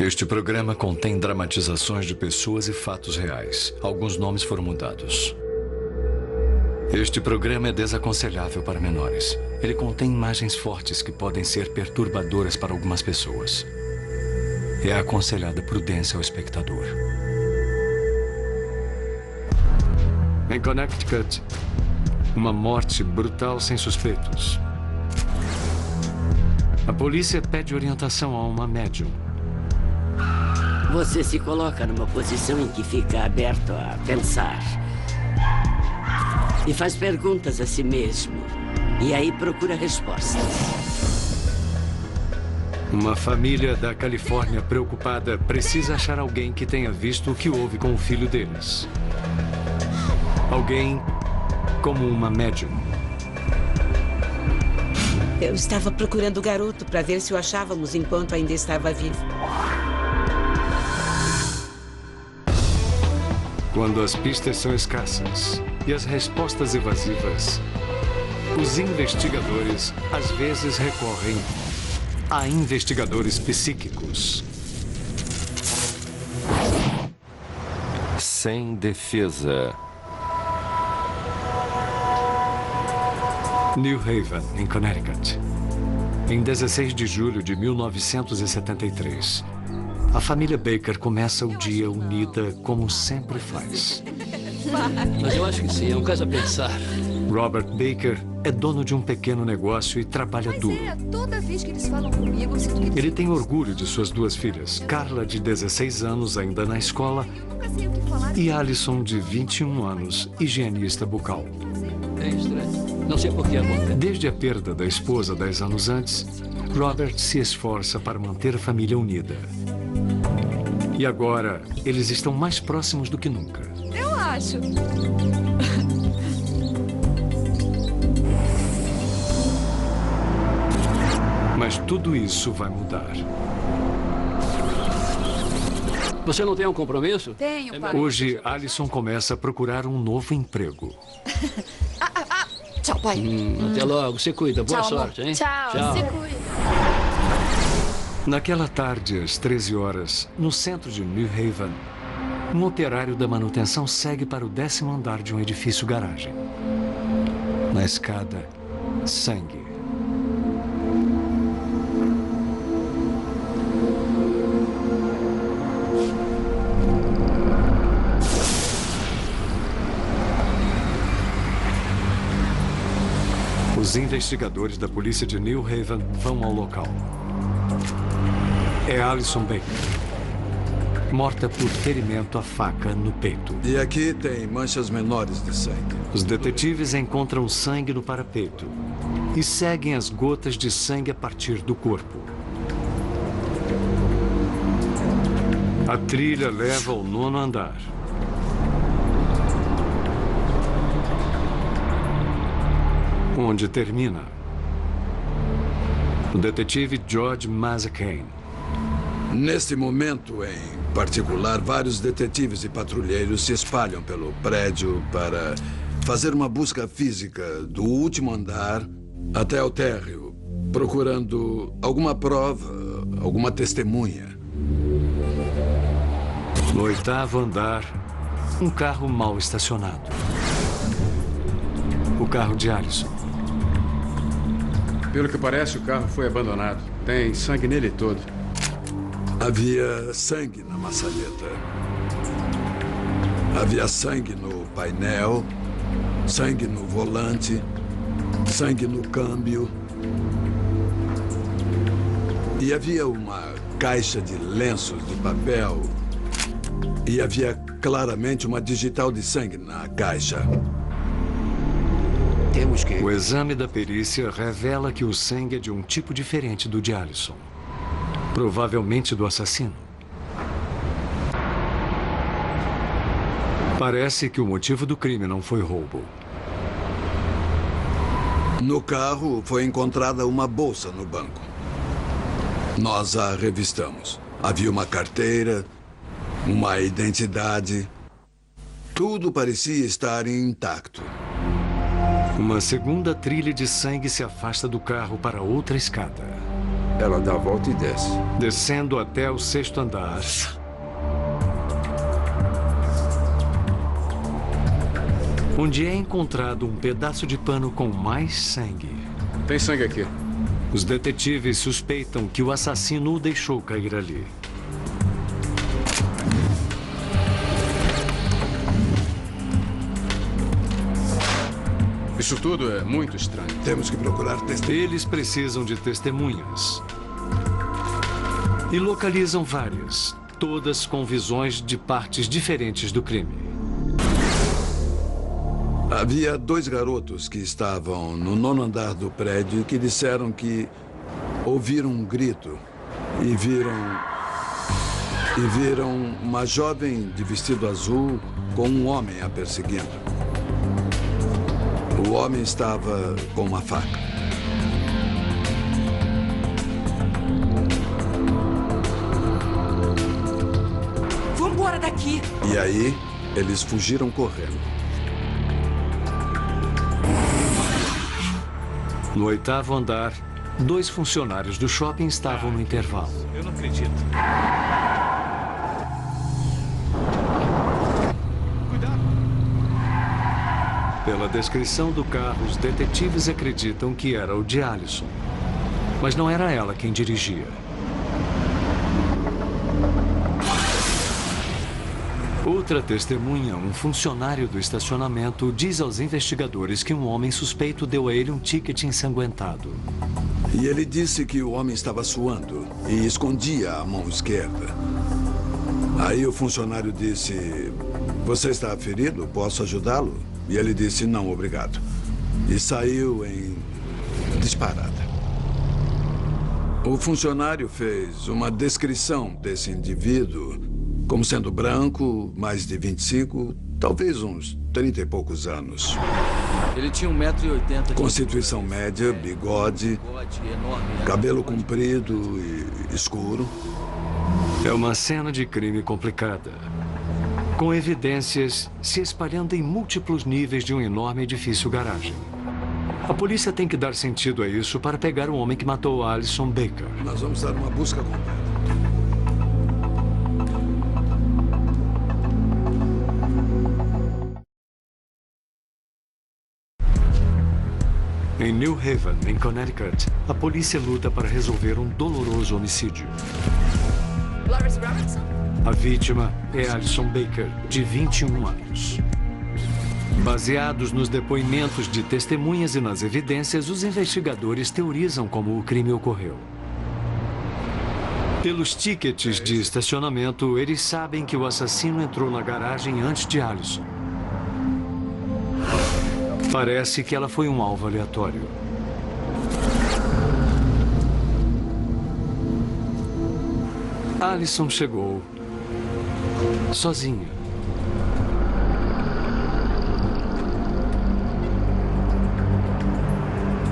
Este programa contém dramatizações de pessoas e fatos reais. Alguns nomes foram mudados. Este programa é desaconselhável para menores. Ele contém imagens fortes que podem ser perturbadoras para algumas pessoas. É aconselhada prudência ao espectador. Em Connecticut, uma morte brutal sem suspeitos. A polícia pede orientação a uma médium. Você se coloca numa posição em que fica aberto a pensar. E faz perguntas a si mesmo. E aí procura respostas. Uma família da Califórnia preocupada precisa achar alguém que tenha visto o que houve com o filho deles. Alguém como uma médium. Eu estava procurando o garoto para ver se o achávamos enquanto ainda estava vivo. Quando as pistas são escassas e as respostas evasivas, os investigadores às vezes recorrem a investigadores psíquicos. Sem defesa. New Haven, em Connecticut. Em 16 de julho de 1973, a família Baker começa o dia unida como sempre faz. Mas eu acho que sim, é um caso a pensar. Robert Baker é dono de um pequeno negócio e trabalha duro. Toda vez que eles falam comigo, eu sinto que... Ele tem orgulho de suas duas filhas, Carla, de 16 anos, ainda na escola, e Alison, de 21 anos, higienista bucal. É estranho. Não sei por que acontece. Desde a perda da esposa 10 anos antes, Robert se esforça para manter a família unida. E agora, eles estão mais próximos do que nunca. Eu acho. Mas tudo isso vai mudar. Você não tem um compromisso? Tenho, pai. Hoje, Alison começa a procurar um novo emprego. Tchau, pai. Até logo. Se cuida. Boa Tchau, sorte, hein? Tchau. Se cuida. Naquela tarde, às 13 horas, no centro de New Haven, um operário da manutenção segue para o 10º andar de um edifício garagem. Na escada, sangue. Os investigadores da polícia de New Haven vão ao local. É Alison Baker, morta por ferimento à faca no peito. E aqui tem manchas menores de sangue. Os detetives encontram sangue no parapeito e seguem as gotas de sangue a partir do corpo. A trilha leva ao 9º andar. Onde termina o detetive George Mazzacane. Neste momento, em particular, vários detetives e patrulheiros se espalham pelo prédio para fazer uma busca física do último andar até o térreo, procurando alguma prova, alguma testemunha. No 8º andar, um carro mal estacionado. O carro de Alison. Pelo que parece, o carro foi abandonado. Tem sangue nele todo. Havia sangue na maçaneta. Havia sangue no painel, sangue no volante, sangue no câmbio. E havia uma caixa de lenços de papel. E havia claramente uma digital de sangue na caixa. Temos que... O exame da perícia revela que o sangue é de um tipo diferente do de Alison. Provavelmente do assassino. Parece que o motivo do crime não foi roubo. No carro foi encontrada uma bolsa no banco. Nós a revistamos. Havia uma carteira, uma identidade. Tudo parecia estar intacto. Uma segunda trilha de sangue se afasta do carro para outra escada. ela dá a volta e desce. Descendo até o 6º andar, onde é encontrado um pedaço de pano com mais sangue. Tem sangue aqui. Os detetives suspeitam que o assassino o deixou cair ali. Isso tudo é muito estranho. Temos que procurar testemunhas. Eles precisam de testemunhas. E localizam várias, todas com visões de partes diferentes do crime. Havia 2 garotos que estavam no 9º andar do prédio e que disseram que ouviram um grito e viram uma jovem de vestido azul com um homem a perseguindo. O homem estava com uma faca. Vamos embora daqui. E aí, eles fugiram correndo. No 8º andar, 2 funcionários do shopping estavam no intervalo. Eu não acredito. Cuidado. Pela descrição do carro, os detetives acreditam que era o de Allison. Mas não era ela quem dirigia. Outra testemunha, um funcionário do estacionamento, diz aos investigadores que um homem suspeito deu a ele um ticket ensanguentado. E ele disse que o homem estava suando e escondia a mão esquerda. Aí o funcionário disse: "Você está ferido? Posso ajudá-lo?" E ele disse: "Não, obrigado." E saiu em disparada. O funcionário fez uma descrição desse indivíduo como sendo branco, mais de 25, talvez uns 30 e poucos anos. Ele tinha 1,80 m. Constituição média, bigode, cabelo comprido e escuro. É uma cena de crime complicada, com evidências se espalhando em múltiplos níveis de um enorme edifício garagem. A polícia tem que dar sentido a isso para pegar o homem que matou Allison Baker. Nós vamos dar uma busca completa. Em New Haven, em Connecticut, a polícia luta para resolver um doloroso homicídio. Lawrence Robinson? A vítima é Allison Baker, de 21 anos. Baseados nos depoimentos de testemunhas e nas evidências, os investigadores teorizam como o crime ocorreu. Pelos tickets de estacionamento, eles sabem que o assassino entrou na garagem antes de Allison. Parece que ela foi um alvo aleatório. Allison chegou sozinha.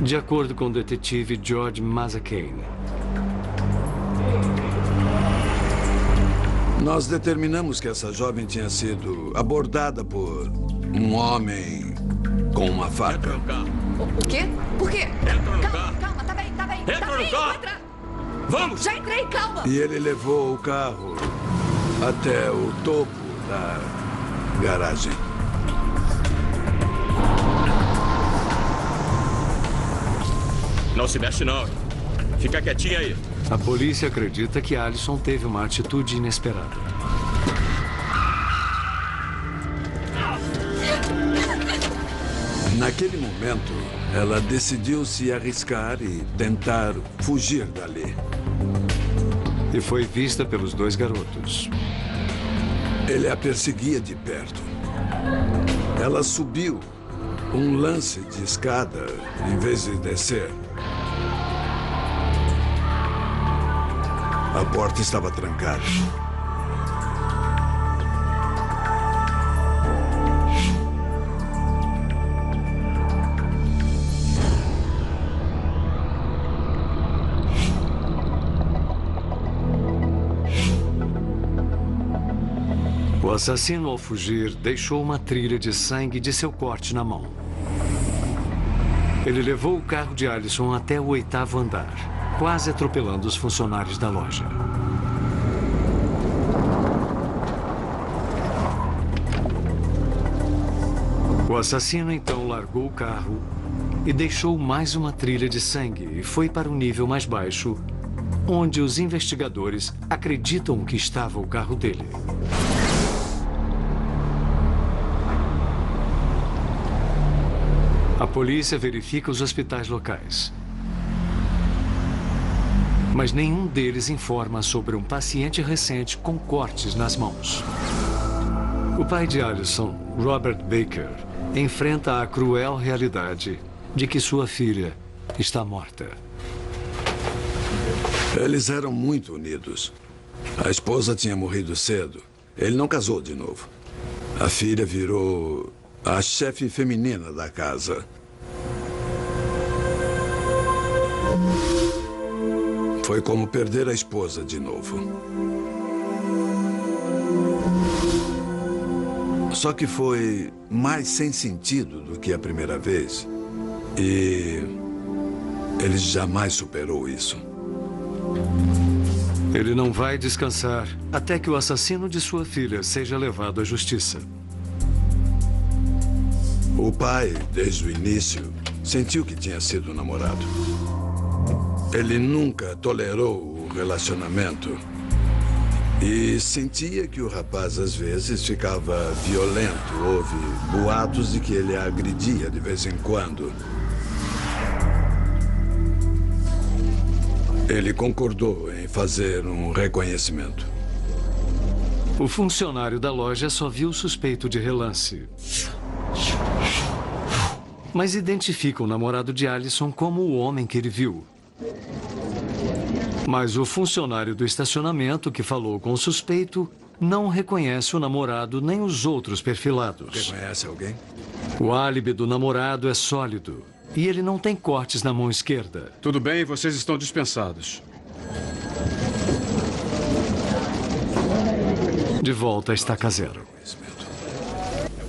De acordo com o detetive George Mazzacane. Nós determinamos que essa jovem tinha sido abordada por um homem com uma faca. O quê? Por quê? Entra no carro. Calma, tá bem. Entra tá no bem, carro. entra. Vamos! Já entrei, calma. E ele levou o carro até o topo da garagem. Não se mexe não. Fica quietinha aí. A polícia acredita que Allison teve uma atitude inesperada. Naquele momento, ela decidiu se arriscar e tentar fugir dali. E foi vista pelos 2 garotos. Ele a perseguia de perto. Ela subiu um lance de escada em vez de descer. A porta estava trancada. O assassino, ao fugir, deixou uma trilha de sangue de seu corte na mão. Ele levou o carro de Allison até o 8º andar. quase atropelando os funcionários da loja. O assassino então largou o carro e deixou mais uma trilha de sangue e foi para o nível mais baixo, onde os investigadores acreditam que estava o carro dele. A polícia verifica os hospitais locais. Mas nenhum deles informa sobre um paciente recente com cortes nas mãos. O pai de Alison, Robert Baker, enfrenta a cruel realidade de que sua filha está morta. Eles eram muito unidos. A esposa tinha morrido cedo. Ele não casou de novo. A filha virou a chefe feminina da casa. Foi como perder a esposa de novo. Só que foi mais sem sentido do que a primeira vez. E ele jamais superou isso. Ele não vai descansar até que o assassino de sua filha seja levado à justiça. O pai, desde o início, sentiu que tinha sido namorado. Ele nunca tolerou o relacionamento. E sentia que o rapaz, às vezes, ficava violento. Houve boatos de que ele a agredia de vez em quando. Ele concordou em fazer um reconhecimento. O funcionário da loja só viu o suspeito de relance. Mas identifica o namorado de Alison como o homem que ele viu. Mas o funcionário do estacionamento que falou com o suspeito não reconhece o namorado nem os outros perfilados. Reconhece alguém? O álibi do namorado é sólido e ele não tem cortes na mão esquerda. Tudo bem, vocês estão dispensados. De volta à estaca zero.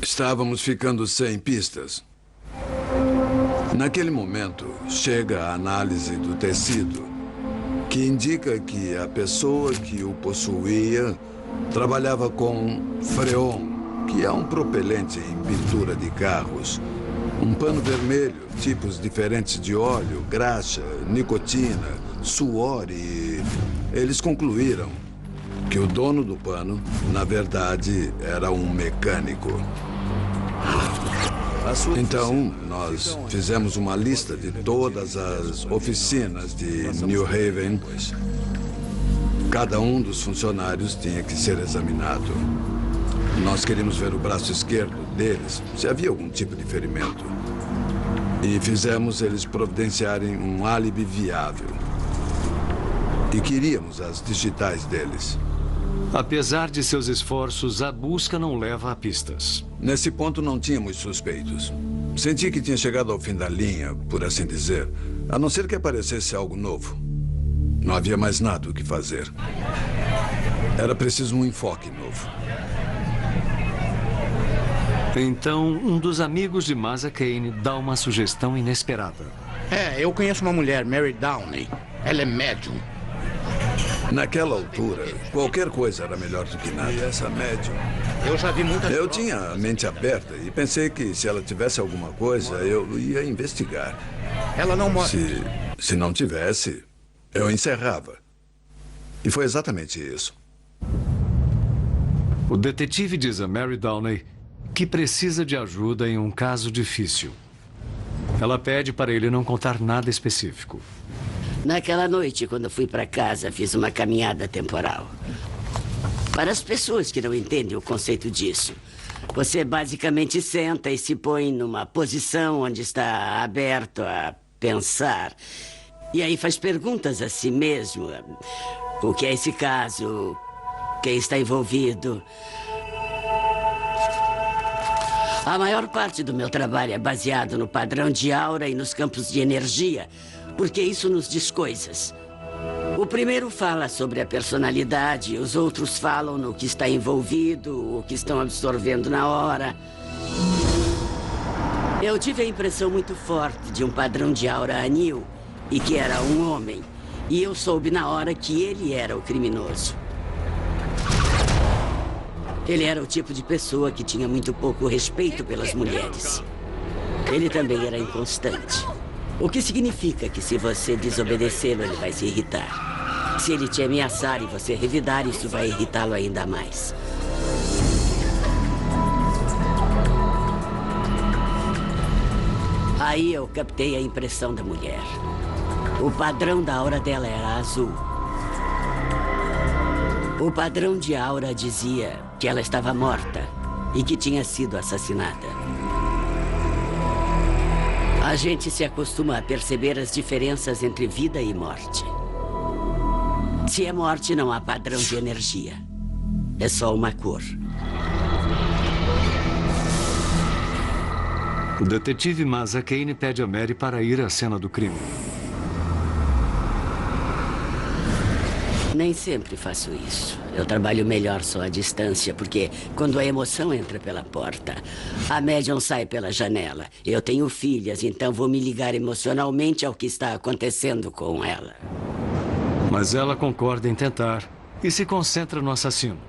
Estávamos ficando sem pistas. Naquele momento, chega a análise do tecido, que indica que a pessoa que o possuía trabalhava com freon, que é um propelente em pintura de carros. Um pano vermelho, tipos diferentes de óleo, graxa, nicotina, suor e... Eles concluíram que o dono do pano, na verdade, era um mecânico. Então, nós fizemos uma lista de todas as oficinas de New Haven. Cada um dos funcionários tinha que ser examinado. Nós queríamos ver o braço esquerdo deles, se havia algum tipo de ferimento. E fizemos eles providenciarem um álibi viável. E queríamos as digitais deles. Apesar de seus esforços, a busca não leva a pistas. Nesse ponto, não tínhamos suspeitos. Senti que tinha chegado ao fim da linha, por assim dizer, a não ser que aparecesse algo novo. Não havia mais nada o que fazer. Era preciso um enfoque novo. Então, um dos amigos de Masa Kane dá uma sugestão inesperada. Eu conheço uma mulher, Mary Downey. Ela é médium. Naquela altura, qualquer coisa era melhor do que nada. E essa médium? Eu já vi muitas... Eu tinha a mente aberta e pensei que se ela tivesse alguma coisa, eu ia investigar. Ela não mora... Se não tivesse, eu encerrava. E foi exatamente isso. O detetive diz a Mary Downey que precisa de ajuda em um caso difícil. Ela pede para ele não contar nada específico. Naquela noite, quando fui para casa, fiz uma caminhada temporal. Para as pessoas que não entendem o conceito disso, você basicamente senta e se põe numa posição onde está aberto a pensar. E aí faz perguntas a si mesmo. O que é esse caso? Quem está envolvido? A maior parte do meu trabalho é baseado no padrão de aura e nos campos de energia, porque isso nos diz coisas. O primeiro fala sobre a personalidade, os outros falam no que está envolvido, o que estão absorvendo na hora. Eu tive a impressão muito forte de um padrão de aura anil e que era um homem. E eu soube na hora que ele era o criminoso. Ele era o tipo de pessoa que tinha muito pouco respeito pelas mulheres. Ele também era inconstante. O que significa que se você desobedecê-lo, ele vai se irritar. Se ele te ameaçar e você revidar, isso vai irritá-lo ainda mais. Aí eu captei a impressão da mulher. O padrão da aura dela era azul. O padrão de aura dizia que ela estava morta e que tinha sido assassinada. A gente se acostuma a perceber as diferenças entre vida e morte. Se é morte, não há padrão de energia. É só uma cor. O detetive Mazzacane pede a Mary para ir à cena do crime. Nem sempre faço isso. Eu trabalho melhor só à distância, porque quando a emoção entra pela porta, a médium sai pela janela. Eu tenho filhas, então vou me ligar emocionalmente ao que está acontecendo com ela. Mas ela concorda em tentar e se concentra no assassino.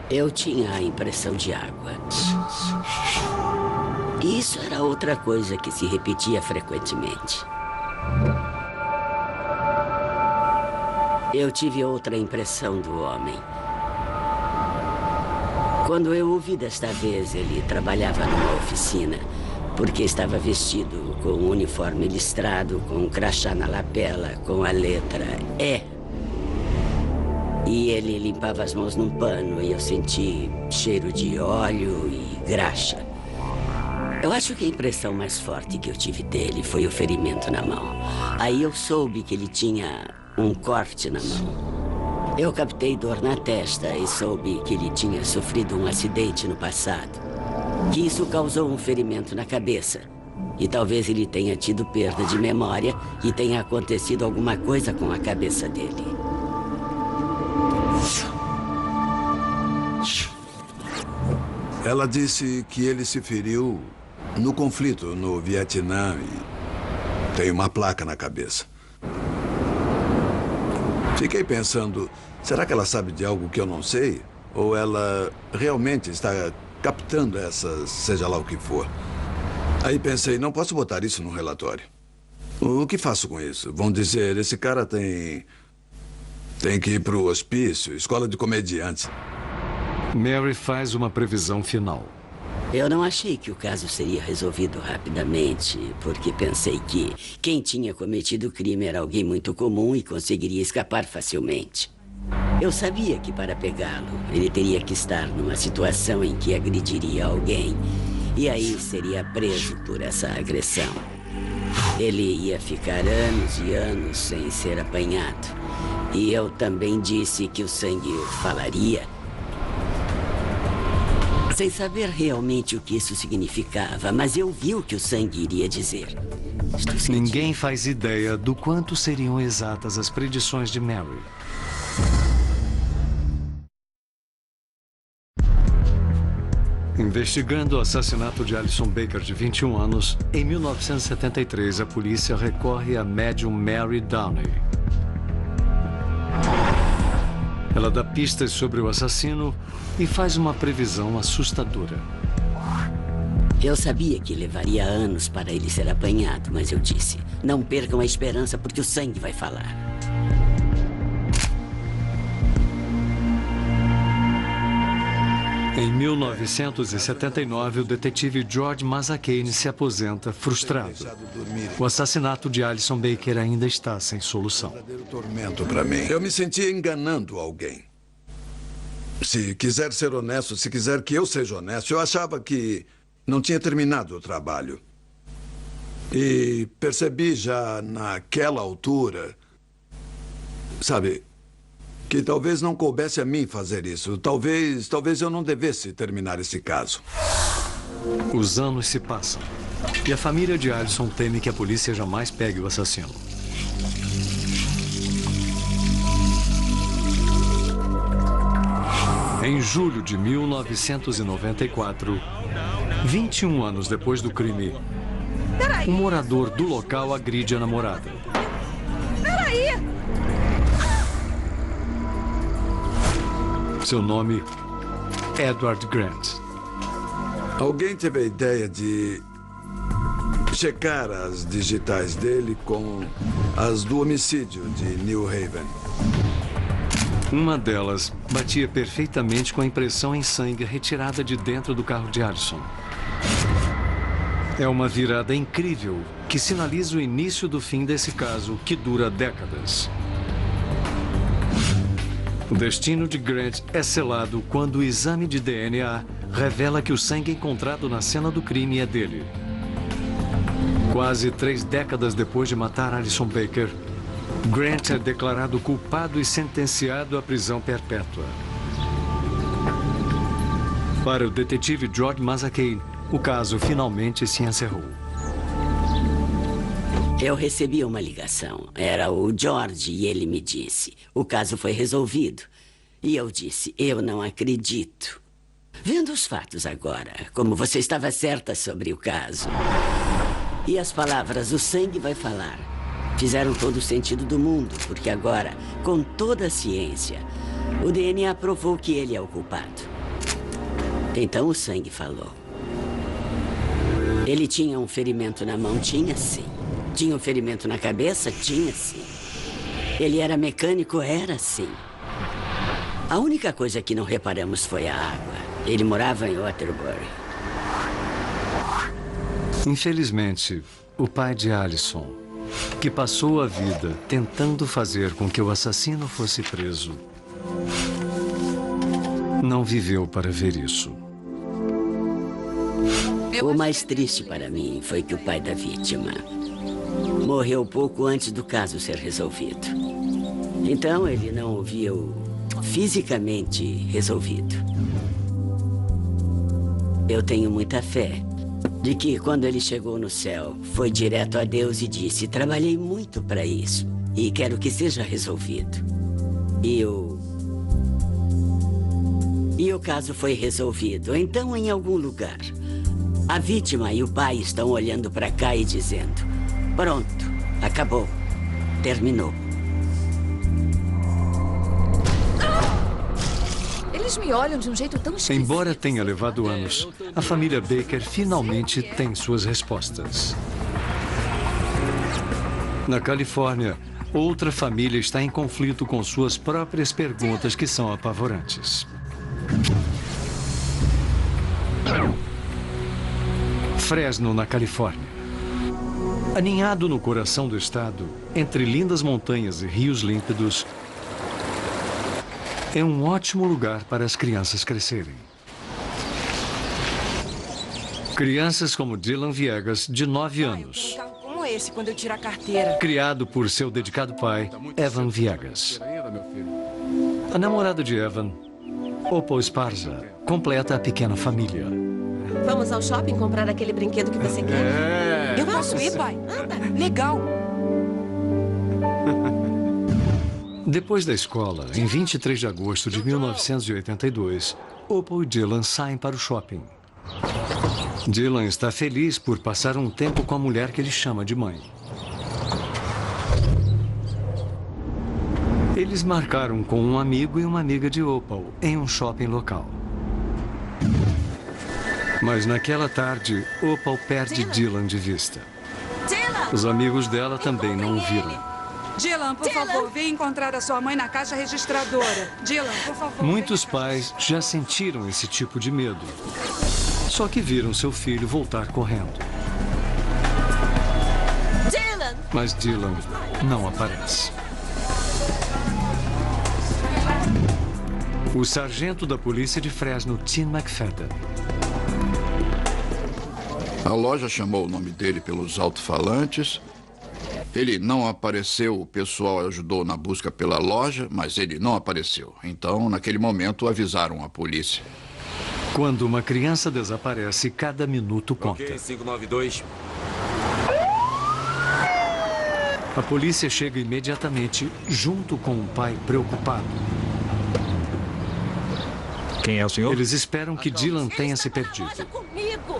Eu tinha a impressão de água. Isso era outra coisa que se repetia frequentemente. Eu tive outra impressão do homem. Quando eu o vi desta vez, ele trabalhava numa oficina, porque estava vestido com um uniforme listrado, com um crachá na lapela, com a letra E. E ele limpava as mãos num pano e eu senti cheiro de óleo e graxa. Eu acho que a impressão mais forte que eu tive dele foi o ferimento na mão. Aí eu soube que ele tinha um corte na mão. Eu captei dor na testa e soube que ele tinha sofrido um acidente no passado. Que isso causou um ferimento na cabeça. E talvez ele tenha tido perda de memória e tenha acontecido alguma coisa com a cabeça dele. Ela disse que ele se feriu no conflito no Vietnã e tem uma placa na cabeça. Fiquei pensando, será que ela sabe de algo que eu não sei? Ou ela realmente está captando essas, seja lá o que for? Aí pensei, não posso botar isso no relatório. O que faço com isso? Vão dizer, esse cara tem que ir para o hospício, escola de comediantes. Mary faz uma previsão final. Eu não achei que o caso seria resolvido rapidamente, porque pensei que quem tinha cometido o crime era alguém muito comum e conseguiria escapar facilmente. Eu sabia que para pegá-lo, ele teria que estar numa situação em que agrediria alguém, e aí seria preso por essa agressão. Ele ia ficar anos e anos sem ser apanhado. E eu também disse que o sangue falaria, sem saber realmente o que isso significava, mas eu vi o que o sangue iria dizer. Ninguém faz ideia do quanto seriam exatas as predições de Mary. Investigando o assassinato de Alison Baker, de 21 anos, em 1973, a polícia recorre à médium Mary Downey. Ela dá pistas sobre o assassino e faz uma previsão assustadora. Eu sabia que levaria anos para ele ser apanhado, mas eu disse, não percam a esperança porque o sangue vai falar. Em 1979, o detetive George Mazzacane se aposenta frustrado. O assassinato de Alison Baker ainda está sem solução. Tormento para mim. Eu me sentia enganando alguém. Se quiser ser honesto, se quiser que eu seja honesto, eu achava que não tinha terminado o trabalho. E percebi já naquela altura, sabe, que talvez não coubesse a mim fazer isso. Talvez eu não devesse terminar esse caso. Os anos se passam e a família de Alison teme que a polícia jamais pegue o assassino. Em julho de 1994, 21 anos depois do crime, um morador do local agride a namorada. Peraí! Seu nome, Edward Grant. Alguém teve a ideia de checar as digitais dele com as do homicídio de New Haven. Uma delas batia perfeitamente com a impressão em sangue retirada de dentro do carro de Allison. É uma virada incrível que sinaliza o início do fim desse caso, que dura décadas. O destino de Grant é selado quando o exame de DNA revela que o sangue encontrado na cena do crime é dele. Quase 3 décadas depois de matar Allison Baker, Grant é declarado culpado e sentenciado à prisão perpétua. Para o detetive George Mazzacane, o caso finalmente se encerrou. Eu recebi uma ligação. Era o George e ele me disse: o caso foi resolvido. E eu disse: eu não acredito. Vendo os fatos agora, como você estava certa sobre o caso. E as palavras "o sangue vai falar" fizeram todo o sentido do mundo, porque agora, com toda a ciência, o DNA provou que ele é o culpado. Então o sangue falou. Ele tinha um ferimento na mão? Tinha, sim. Tinha um ferimento na cabeça? Tinha, sim. Ele era mecânico? Era, sim. A única coisa que não reparamos foi a água. Ele morava em Waterbury. Infelizmente, o pai de Allison, que passou a vida tentando fazer com que o assassino fosse preso, não viveu para ver isso. O mais triste para mim foi que o pai da vítima morreu pouco antes do caso ser resolvido. Então ele não o viu fisicamente resolvido. Eu tenho muita fé de que quando ele chegou no céu, foi direto a Deus e disse: trabalhei muito para isso e quero que seja resolvido. E o caso foi resolvido. Então, em algum lugar, a vítima e o pai estão olhando para cá e dizendo: pronto, acabou, terminou. Eles me olham de um jeito tão esquisito. Embora tenha levado anos, a família Baker finalmente tem suas respostas. Na Califórnia, outra família está em conflito com suas próprias perguntas, que são apavorantes. Fresno, na Califórnia. Aninhado no coração do estado, entre lindas montanhas e rios límpidos, é um ótimo lugar para as crianças crescerem. Crianças como Dylan Viegas, de 9 anos. Um carro como esse quando eu tirar a carteira. Criado por seu dedicado pai, Evan Viegas. A namorada de Evan, Opal Esparza, completa a pequena família. Vamos ao shopping comprar aquele brinquedo que você quer? Eu posso ir, pai? Legal. Depois da escola, em 23 de agosto de 1982, Opal e Dylan saem para o shopping. Dylan está feliz por passar um tempo com a mulher que ele chama de mãe. Eles marcaram com um amigo e uma amiga de Opal em um shopping local. Mas naquela tarde, Opal perde Dylan de vista. Os amigos dela também não o viram. Dylan, por favor, venha encontrar a sua mãe na caixa registradora. Dylan, por favor. Muitos pais já sentiram esse tipo de medo. Só que viram seu filho voltar correndo. Dylan! Mas Dylan não aparece. O sargento da polícia de Fresno, Tim McFadden. A loja chamou o nome dele pelos alto-falantes. Ele não apareceu, o pessoal ajudou na busca pela loja, mas ele não apareceu. Então, naquele momento, avisaram a polícia. Quando uma criança desaparece, cada minuto conta. Ok, 592. A polícia chega imediatamente, junto com o pai preocupado. Quem é o senhor? Eles esperam que Dylan tenha se perdido. Comigo.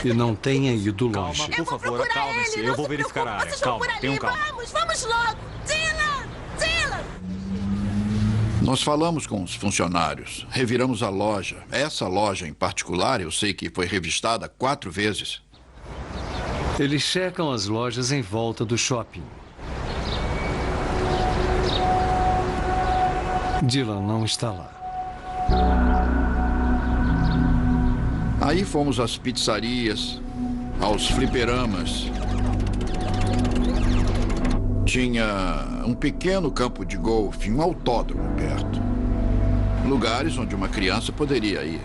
E não tenha ido longe. Calma, por favor, acalme-se. Eu vou verificar a área. Calma, tenham calma. Vamos logo! Dylan! Dylan! Nós falamos com os funcionários, reviramos a loja. Essa loja em particular, eu sei que foi revistada 4 vezes. Eles checam as lojas em volta do shopping. Dylan não está lá. Aí fomos às pizzarias, aos fliperamas. Tinha um pequeno campo de golfe, um autódromo perto. Lugares onde uma criança poderia ir.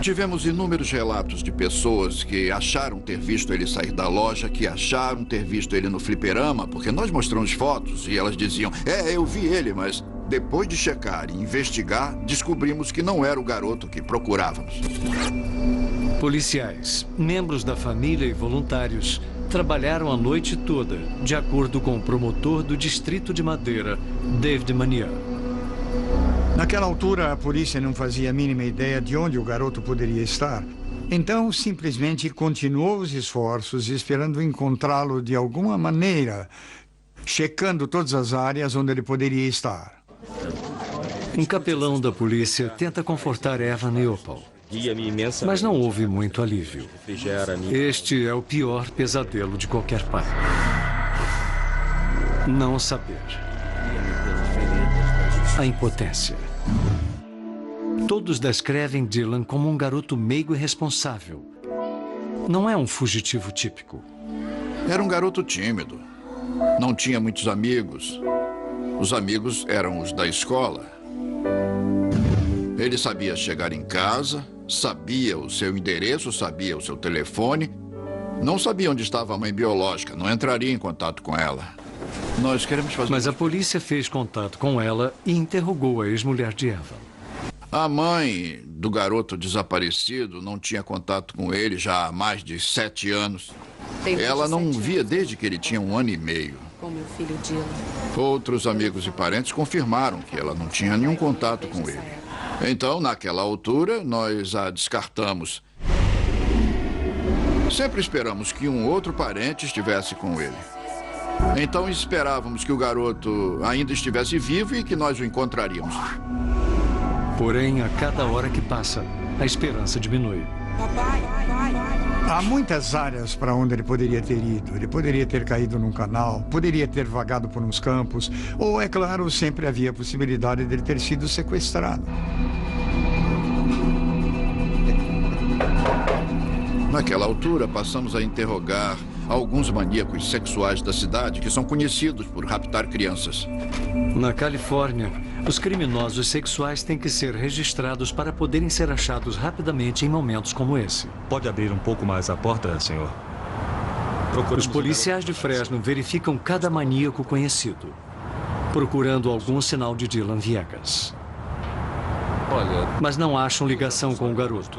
Tivemos inúmeros relatos de pessoas que acharam ter visto ele sair da loja, que acharam ter visto ele no fliperama, porque nós mostramos fotos e elas diziam, eu vi ele, mas depois de checar e investigar, descobrimos que não era o garoto que procurávamos. Policiais, membros da família e voluntários trabalharam a noite toda, de acordo com o promotor do Distrito de Madeira, David Mania. Naquela altura, a polícia não fazia a mínima ideia de onde o garoto poderia estar. Então, simplesmente continuou os esforços, esperando encontrá-lo de alguma maneira, checando todas as áreas onde ele poderia estar. Um capelão da polícia tenta confortar Evan e Opal. Mas não houve muito alívio. Este é o pior pesadelo de qualquer pai. Não saber. A impotência. Todos descrevem Dylan como um garoto meigo e responsável. Não é um fugitivo típico. Era um garoto tímido. Não tinha muitos amigos. Os amigos eram os da escola. Ele sabia chegar em casa, sabia o seu endereço, sabia o seu telefone. Não sabia onde estava a mãe biológica, não entraria em contato com ela. Nós queremos fazer... Mas a polícia fez contato com ela e interrogou a ex-mulher de Evan. A mãe do garoto desaparecido não tinha contato com ele já há mais de 7 anos. Ela não via desde que ele tinha 1 ano e meio. Com meu filho Dylan. Outros amigos e parentes confirmaram que ela não tinha nenhum contato com ele. Então, naquela altura, nós a descartamos. Sempre esperamos que um outro parente estivesse com ele. Então, esperávamos que o garoto ainda estivesse vivo e que nós o encontraríamos. Porém, a cada hora que passa, a esperança diminui. Há muitas áreas para onde ele poderia ter ido. Ele poderia ter caído num canal, poderia ter vagado por uns campos, ou, é claro, sempre havia a possibilidade de ele ter sido sequestrado. Naquela altura, passamos a interrogar alguns maníacos sexuais da cidade que são conhecidos por raptar crianças. Na Califórnia, os criminosos sexuais têm que ser registrados para poderem ser achados rapidamente em momentos como esse. Pode abrir um pouco mais a porta, senhor? Os policiais de Fresno verificam cada maníaco conhecido, procurando algum sinal de Dylan Viegas. Mas não acham ligação com o garoto.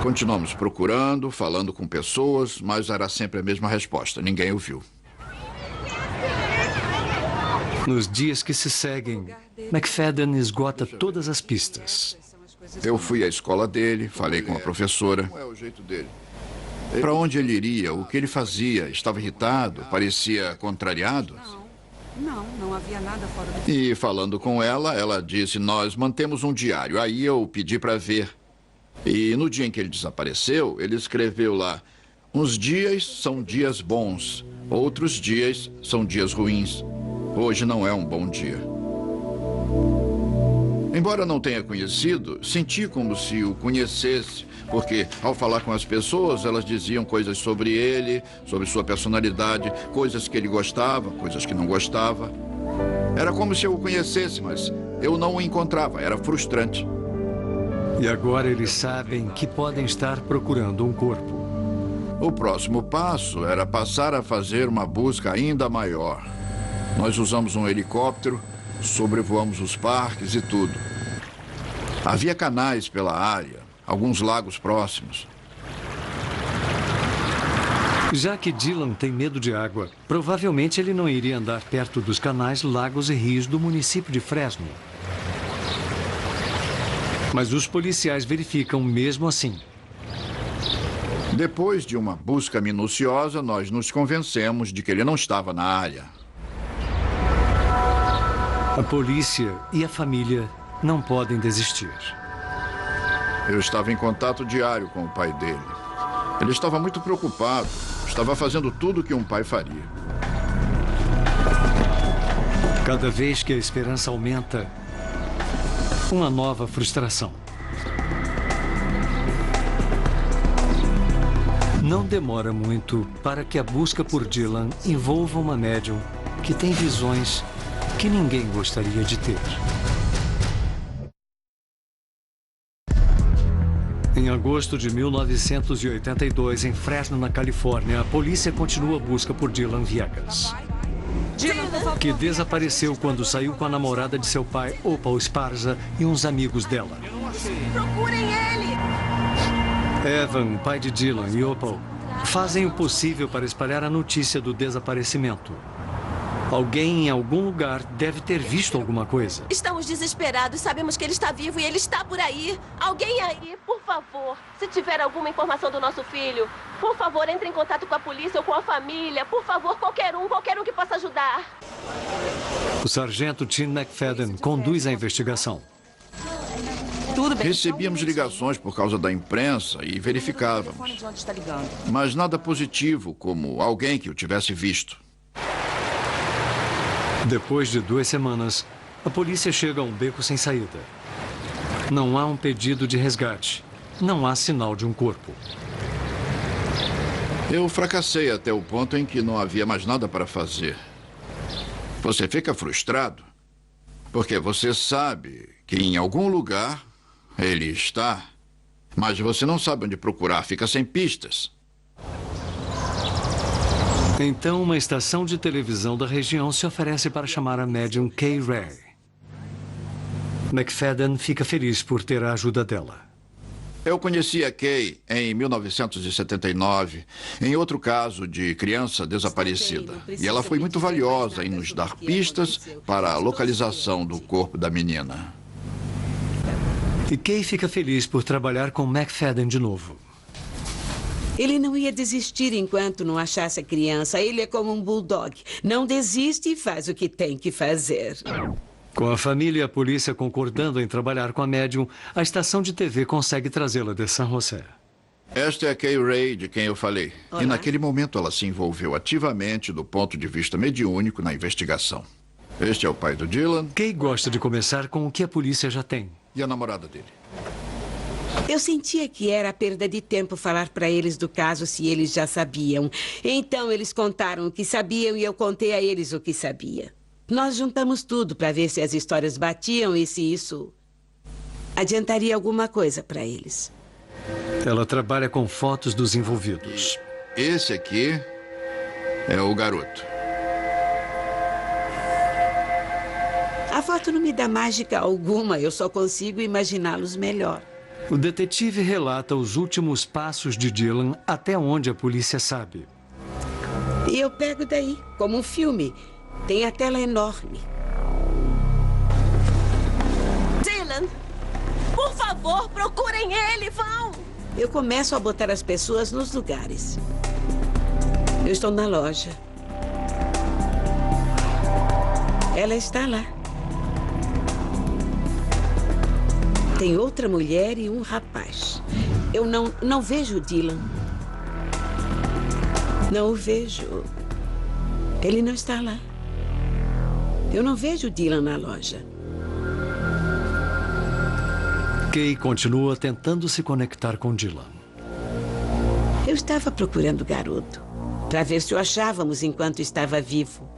Continuamos procurando, falando com pessoas, mas era sempre a mesma resposta. Ninguém o viu. Nos dias que se seguem, McFadden esgota todas as pistas. Eu fui à escola dele, falei com a professora. Não é o jeito dele. Para onde ele iria? O que ele fazia? Estava irritado? Parecia contrariado? Não havia nada fora do... E falando com ela, ela disse, nós mantemos um diário. Aí eu pedi para ver. E no dia em que ele desapareceu, ele escreveu lá, uns dias são dias bons, outros dias são dias ruins. Hoje não é um bom dia. Embora não tenha conhecido, senti como se o conhecesse, porque ao falar com as pessoas, elas diziam coisas sobre ele, sobre sua personalidade, coisas que ele gostava, coisas que não gostava. Era como se eu o conhecesse, mas eu não o encontrava, era frustrante. E agora eles sabem que podem estar procurando um corpo. O próximo passo era passar a fazer uma busca ainda maior. Nós usamos um helicóptero, sobrevoamos os parques e tudo. Havia canais pela área, alguns lagos próximos. Já que Dylan tem medo de água, provavelmente ele não iria andar perto dos canais, lagos e rios do município de Fresno. Mas os policiais verificam mesmo assim. Depois de uma busca minuciosa, nós nos convencemos de que ele não estava na área. A polícia e a família não podem desistir. Eu estava em contato diário com o pai dele. Ele estava muito preocupado. Estava fazendo tudo o que um pai faria. Cada vez que a esperança aumenta, uma nova frustração. Não demora muito para que a busca por Dylan envolva uma médium que tem visões que ninguém gostaria de ter. Em agosto de 1982, em Fresno, na Califórnia, a polícia continua a busca por Dylan Viegas, que desapareceu quando saiu com a namorada de seu pai, Opal Esparza, e uns amigos dela. Procurem ele! Evan, pai de Dylan, e Opal fazem o possível para espalhar a notícia do desaparecimento. Alguém em algum lugar deve ter visto alguma coisa. Estamos desesperados. Sabemos que ele está vivo e ele está por aí. Alguém aí, por favor. Se tiver alguma informação do nosso filho, por favor, entre em contato com a polícia ou com a família. Por favor, qualquer um que possa ajudar. O sargento Tim McFadden conduz a investigação. Recebíamos ligações por causa da imprensa e verificávamos. Mas nada positivo, como alguém que o tivesse visto. Depois de 2 semanas, a polícia chega a um beco sem saída. Não há um pedido de resgate. Não há sinal de um corpo. Eu fracassei até o ponto em que não havia mais nada para fazer. Você fica frustrado, porque você sabe que em algum lugar ele está, mas você não sabe onde procurar, fica sem pistas. Então, uma estação de televisão da região se oferece para chamar a médium Kay Ray. McFadden fica feliz por ter a ajuda dela. Eu conheci a Kay em 1979, em outro caso de criança desaparecida. E ela foi muito valiosa em nos dar pistas para a localização do corpo da menina. E Kay fica feliz por trabalhar com McFadden de novo. Ele não ia desistir enquanto não achasse a criança. Ele é como um bulldog. Não desiste e faz o que tem que fazer. Com a família e a polícia concordando em trabalhar com a médium, a estação de TV consegue trazê-la de San José. Esta é a Kay Ray, de quem eu falei. Olá. E naquele momento ela se envolveu ativamente do ponto de vista mediúnico na investigação. Este é o pai do Dylan. Kay gosta de começar com o que a polícia já tem. E a namorada dele. Eu sentia que era perda de tempo falar para eles do caso se eles já sabiam. Então eles contaram o que sabiam e eu contei a eles o que sabia. Nós juntamos tudo para ver se as histórias batiam e se isso adiantaria alguma coisa para eles. Ela trabalha com fotos dos envolvidos. Esse aqui é o garoto. A foto não me dá mágica alguma, eu só consigo imaginá-los melhor. O detetive relata os últimos passos de Dylan até onde a polícia sabe. E eu pego daí, como um filme. Tem a tela enorme. Dylan, por favor, procurem ele, vão! Eu começo a botar as pessoas nos lugares. Eu estou na loja. Ela está lá. Tem outra mulher e um rapaz. Eu não vejo o Dylan. Não o vejo. Ele não está lá. Eu não vejo o Dylan na loja. Kay continua tentando se conectar com Dylan. Eu estava procurando o garoto para ver se o achávamos enquanto estava vivo.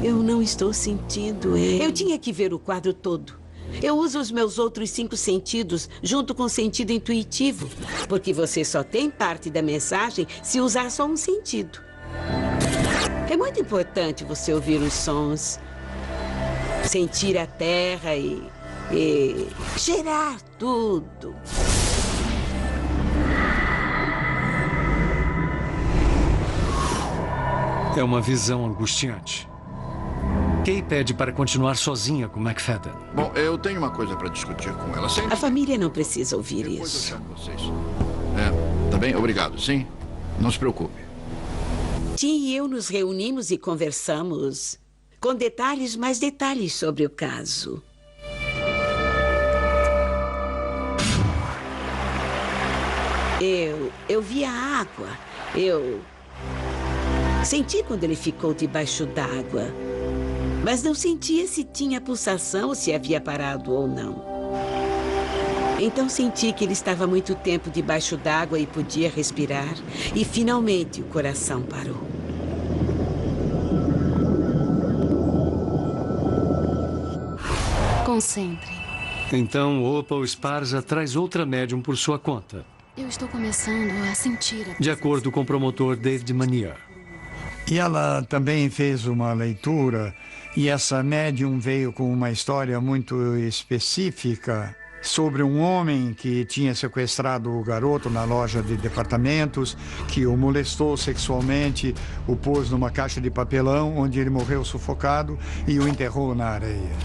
Eu não estou sentindo ele. Eu tinha que ver o quadro todo. Eu uso os meus outros 5 sentidos junto com o sentido intuitivo, porque você só tem parte da mensagem se usar só um sentido. É muito importante você ouvir os sons, sentir a terra e cheirar tudo. É uma visão angustiante. Kay pede para continuar sozinha com McFadden. Bom, eu tenho uma coisa para discutir com ela. A família não precisa ouvir isso. Eu chamo vocês. Tá bem? Obrigado, sim? Não se preocupe. Tim e eu nos reunimos e conversamos com mais detalhes sobre o caso. Eu vi a água. Eu senti quando ele ficou debaixo d'água. Mas não sentia se tinha pulsação ou se havia parado ou não. Então senti que ele estava muito tempo debaixo d'água e podia respirar. E finalmente o coração parou. Concentre. Então, Opal Esparza traz outra médium por sua conta. Eu estou começando a sentir De acordo com o promotor David Mania. E ela também fez uma leitura, e essa médium veio com uma história muito específica sobre um homem que tinha sequestrado o garoto na loja de departamentos, que o molestou sexualmente, o pôs numa caixa de papelão, onde ele morreu sufocado e o enterrou na areia.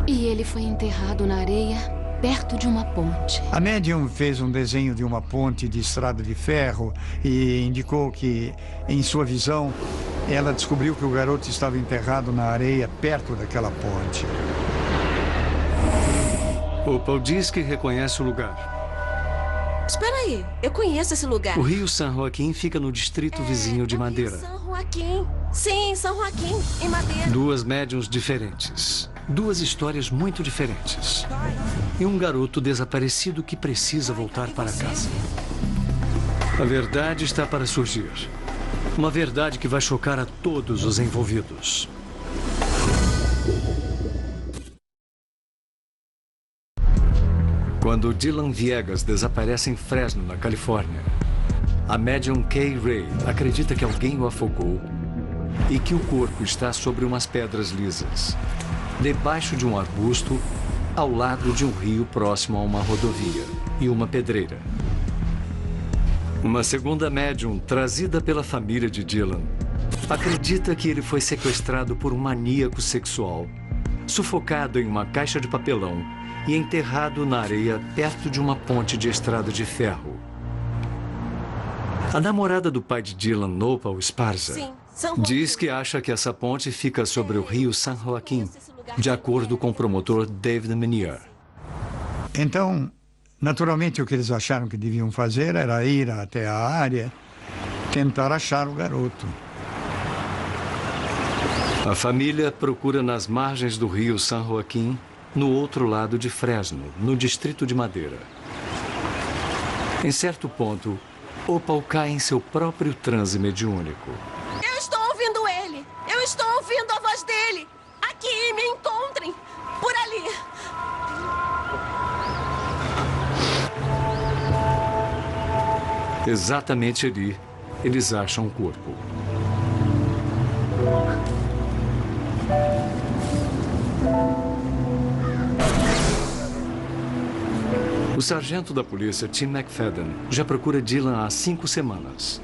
E ele foi enterrado na areia perto de uma ponte. A médium fez um desenho de uma ponte de estrada de ferro e indicou que, em sua visão, ela descobriu que o garoto estava enterrado na areia perto daquela ponte. Opal diz que reconhece o lugar. Espera aí, eu conheço esse lugar. O rio San Joaquim fica no distrito vizinho de Madeira. San Joaquim. Sim, San Joaquim, em Madeira. Duas médiums diferentes. Duas histórias muito diferentes. E um garoto desaparecido que precisa voltar para casa. A verdade está para surgir. Uma verdade que vai chocar a todos os envolvidos. Quando Dylan Viegas desaparece em Fresno, na Califórnia, a médium Kay Ray acredita que alguém o afogou e que o corpo está sobre umas pedras lisas, debaixo de um arbusto, ao lado de um rio próximo a uma rodovia e uma pedreira. Uma segunda médium, trazida pela família de Dylan, acredita que ele foi sequestrado por um maníaco sexual, sufocado em uma caixa de papelão e enterrado na areia perto de uma ponte de estrada de ferro. A namorada do pai de Dylan, Opal Esparza, diz que acha que essa ponte fica sobre o rio San Joaquim, de acordo com o promotor David Menier. Então, naturalmente, o que eles acharam que deviam fazer era ir até a área, tentar achar o garoto. A família procura nas margens do rio San Joaquim, no outro lado de Fresno, no distrito de Madeira. Em certo ponto, Opal cai em seu próprio transe mediúnico. Eu estou ouvindo ele! Eu estou ouvindo a voz dele! Aqui, me encontrem! Por ali! Exatamente ali, eles acham o corpo. O sargento da polícia, Tim McFadden, já procura Dylan há 5 semanas.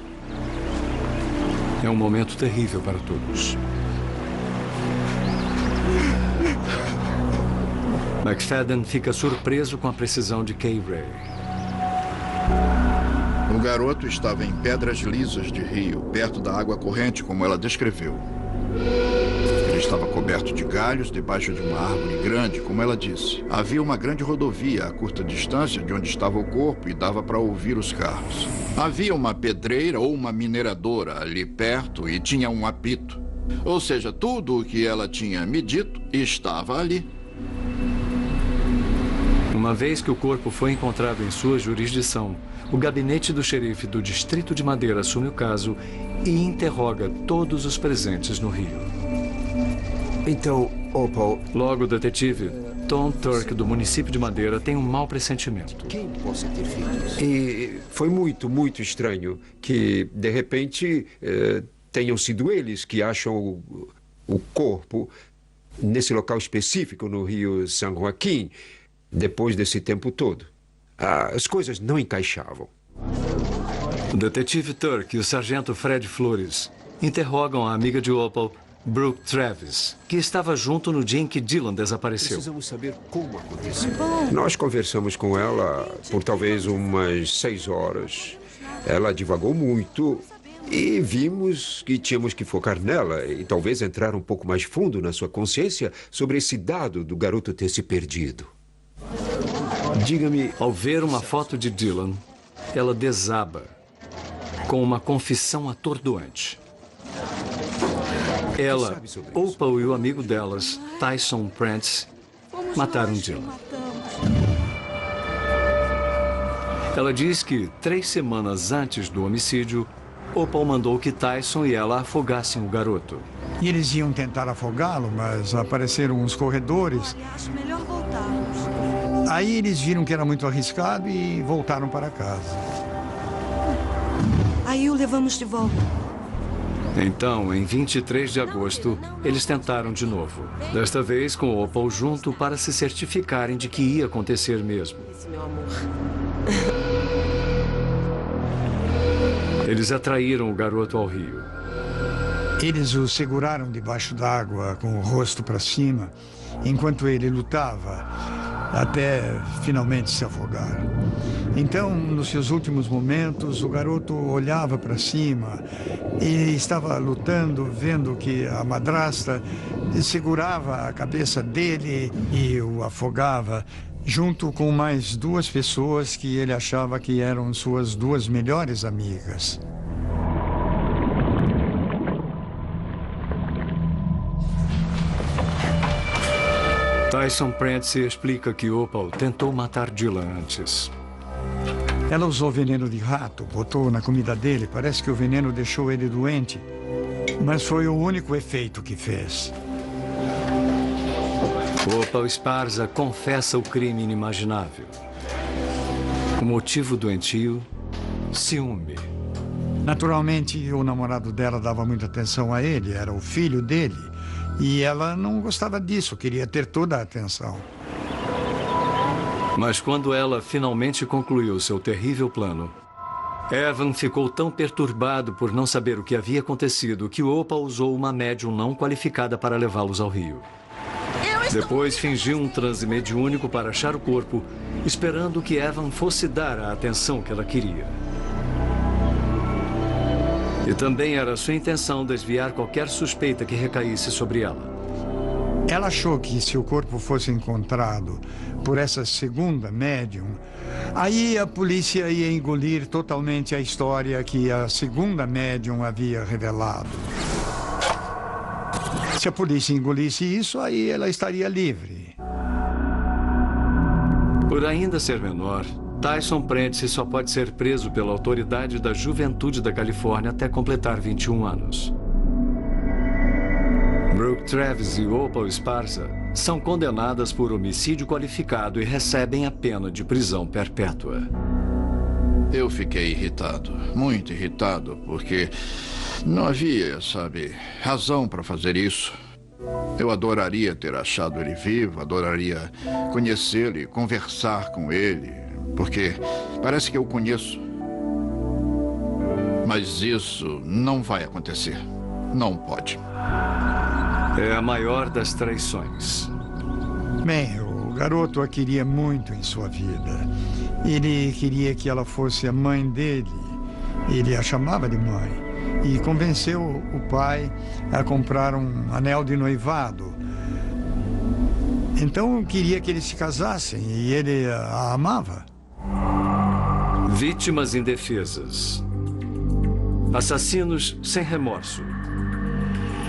É um momento terrível para todos. McFadden fica surpreso com a precisão de Kay Ray. O garoto estava em pedras lisas de rio, perto da água corrente, como ela descreveu. Ele estava coberto de galhos debaixo de uma árvore grande, como ela disse. Havia uma grande rodovia a curta distância de onde estava o corpo e dava para ouvir os carros. Havia uma pedreira ou uma mineradora ali perto e tinha um apito. Ou seja, tudo o que ela tinha me dito estava ali. Uma vez que o corpo foi encontrado em sua jurisdição, o gabinete do xerife do Distrito de Madeira assume o caso e interroga todos os presentes no rio. Então, Opal... Logo, o detetive Tom Turk, do município de Madeira, tem um mau pressentimento. Quem possa ter feito isso? E foi muito, muito estranho que, de repente, tenham sido eles que acham o corpo nesse local específico no rio San Joaquim, depois desse tempo todo. As coisas não encaixavam. O detetive Turk e o sargento Fred Flores interrogam a amiga de Opal, Brooke Travis, que estava junto no dia em que Dylan desapareceu. Precisamos saber como aconteceu. Nós conversamos com ela por talvez umas 6 horas. Ela divagou muito E vimos que tínhamos que focar nela e talvez entrar um pouco mais fundo na sua consciência sobre esse dado do garoto ter se perdido. Diga-me, ao ver uma foto de Dylan, ela desaba com uma confissão atordoante. Ela, Opal e o amigo delas, Tyson Prentice, mataram Dylan. Ela diz que 3 semanas antes do homicídio, Opal mandou que Tyson e ela afogassem o garoto. E eles iam tentar afogá-lo, mas apareceram uns corredores. Acho melhor voltarmos. Aí eles viram que era muito arriscado e voltaram para casa. Aí o levamos de volta. Então, em 23 de agosto, eles tentaram de novo. Desta vez com Opal junto para se certificarem de que ia acontecer mesmo. Meu amor. Eles atraíram o garoto ao rio. Eles o seguraram debaixo d'água com o rosto para cima, enquanto ele lutava, até finalmente se afogar. Então, nos seus últimos momentos, o garoto olhava para cima e estava lutando, vendo que a madrasta segurava a cabeça dele e o afogava, junto com mais 2 pessoas que ele achava que eram suas 2 melhores amigas. Tyson Prentice explica que Opal tentou matar Dylan antes. Ela usou veneno de rato, botou na comida dele. Parece que o veneno deixou ele doente, mas foi o único efeito que fez. Opal Esparza confessa o crime inimaginável. O motivo doentio, ciúme. Naturalmente, o namorado dela dava muita atenção a ele, era o filho dele. E ela não gostava disso, queria ter toda a atenção. Mas quando ela finalmente concluiu seu terrível plano, Evan ficou tão perturbado por não saber o que havia acontecido que Opal usou uma médium não qualificada para levá-los ao rio. Depois fingiu um transe mediúnico para achar o corpo, esperando que Evan fosse dar a atenção que ela queria. E também era sua intenção desviar qualquer suspeita que recaísse sobre ela. Ela achou que se o corpo fosse encontrado por essa segunda médium, aí a polícia ia engolir totalmente a história que a segunda médium havia revelado. Se a polícia engolisse isso, aí ela estaria livre. Por ainda ser menor, Tyson Prentice só pode ser preso pela autoridade da juventude da Califórnia até completar 21 anos. Brooke Travis e Opal Esparza são condenadas por homicídio qualificado e recebem a pena de prisão perpétua. Eu fiquei irritado, muito irritado, porque não havia, razão para fazer isso. Eu adoraria ter achado ele vivo, adoraria conhecê-lo e conversar com ele, porque parece que eu o conheço. Mas isso não vai acontecer. Não pode. É a maior das traições. Bem, o garoto a queria muito em sua vida. Ele queria que ela fosse a mãe dele. Ele a chamava de mãe. E convenceu o pai a comprar um anel de noivado. Então queria que eles se casassem e ele a amava. Vítimas indefesas. Assassinos sem remorso.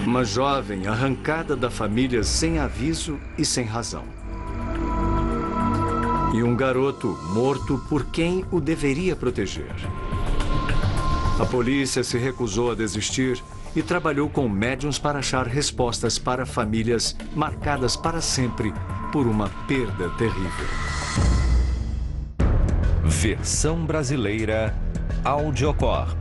Uma jovem arrancada da família sem aviso e sem razão. E um garoto morto por quem o deveria proteger. A polícia se recusou a desistir e trabalhou com médiuns para achar respostas para famílias marcadas para sempre por uma perda terrível. Versão brasileira Audiocorp.